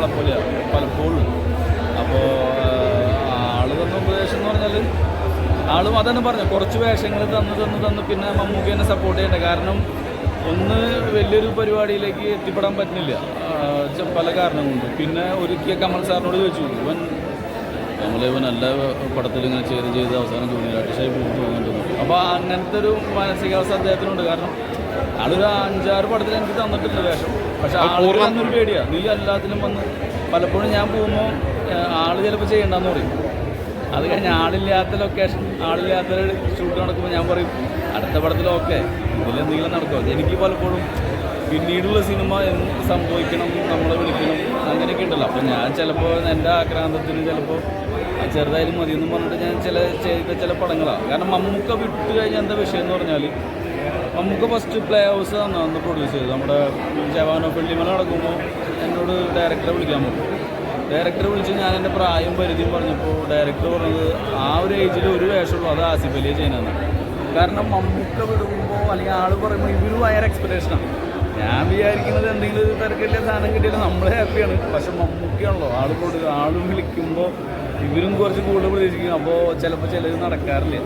ആളെ പോലെയാണ് പലപ്പോഴും. അപ്പോൾ ആള് തന്ന ഉപദേശം എന്ന് പറഞ്ഞാൽ ആളും അതന്നെ പറഞ്ഞു, കുറച്ച് വേഷങ്ങൾ തന്ന് പിന്നെ മമ്മൂക്കി തന്നെ സപ്പോർട്ട് ചെയ്യണ്ട. കാരണം ഒന്ന് വലിയൊരു പരിപാടിയിലേക്ക് എത്തിപ്പെടാൻ പറ്റുന്നില്ല പല കാരണം കൊണ്ട്. പിന്നെ ഒരിക്കൽ കമൽ സാറിനോട് ചോദിച്ചു, ഇവൻ നല്ല പടത്തിൽ ഇങ്ങനെ ചെയ്ത് അവസാനം ജൂനിയർ പോകുന്നുണ്ട്. അപ്പോൾ അങ്ങനത്തെ ഒരു മാനസികാവസ്ഥ അദ്ദേഹത്തിനുണ്ട്. കാരണം ആളൊരു 5-6 പടത്തിൽ എനിക്ക് തന്നിട്ടുണ്ട് വേഷം. പക്ഷെ ആളുകൾ എന്നൊരു പേടിയാണ്, നീ എല്ലാത്തിനും വന്ന് പലപ്പോഴും ഞാൻ പോകുമ്പോൾ ആൾ ചിലപ്പോൾ ചെയ്യണ്ടെന്ന് പറയും. അത് കഴിഞ്ഞ് ആളില്ലാത്ത ലൊക്കേഷൻ, ആളില്ലാത്ത ഷൂട്ട് നടക്കുമ്പോൾ ഞാൻ പറയും അടുത്ത പടത്തിലൊക്കെ ഇതിലെന്തെങ്കിലും നടക്കുമോ. എനിക്ക് പലപ്പോഴും പിന്നീടുള്ള സിനിമ എന്ത് സംഭവിക്കണം, നമ്മളെ വിളിക്കണം, അങ്ങനെയൊക്കെ ഉണ്ടല്ലോ. അപ്പോൾ ഞാൻ ചിലപ്പോൾ എൻ്റെ ആക്രാന്തത്തിന് ചിലപ്പോൾ ചെറുതായാലും മതിയെന്നും പറഞ്ഞിട്ട് ഞാൻ ചെയ്ത ചില പടങ്ങളാണ്. കാരണം മമ്മൂക്ക വിട്ട് കഴിഞ്ഞാൽ എന്താ വിഷയം എന്ന് പറഞ്ഞാൽ, മമ്മൂക്ക ഫസ്റ്റ് പ്ലേ ഹൗസ് അന്ന് പ്രൊഡ്യൂസ് ചെയ്തു. നമ്മുടെ ജവാനോ വെള്ളിമല നടക്കുമ്പോൾ എന്നോട് ഡയറക്ടറെ വിളിക്കാൻ പറ്റും. ഡയറക്ടറെ വിളിച്ച് ഞാൻ എൻ്റെ പ്രായം പരിധിയും പറഞ്ഞപ്പോൾ ഡയറക്ടർ പറഞ്ഞത് ആ ഒരു ഏജിൽ ഒരു വേഷമുള്ളൂ, അത് ആസിഫ് അലിയെ ചെയ്യുന്നതാണ്. കാരണം മമ്മൂക്ക വിടുമ്പോൾ അല്ലെങ്കിൽ ആൾ പറയുമ്പോൾ ഇവർ ഭയങ്കര എക്സ്പെക്ടേഷനാണ്. ഞാൻ വിചാരിക്കുന്നത് എന്തെങ്കിലും ഒരു തിരക്കില്ല സാധനം കിട്ടിയാലും നമ്മൾ ഹാപ്പിയാണ്. പക്ഷെ മമ്മൂക്കയാണല്ലോ ആളും വിളിക്കുമ്പോൾ ഇവരും കുറച്ച് കൂടുതൽ പ്രതീക്ഷിക്കും. അപ്പോൾ ചിലപ്പോൾ ചിലത് നടക്കാറില്ല.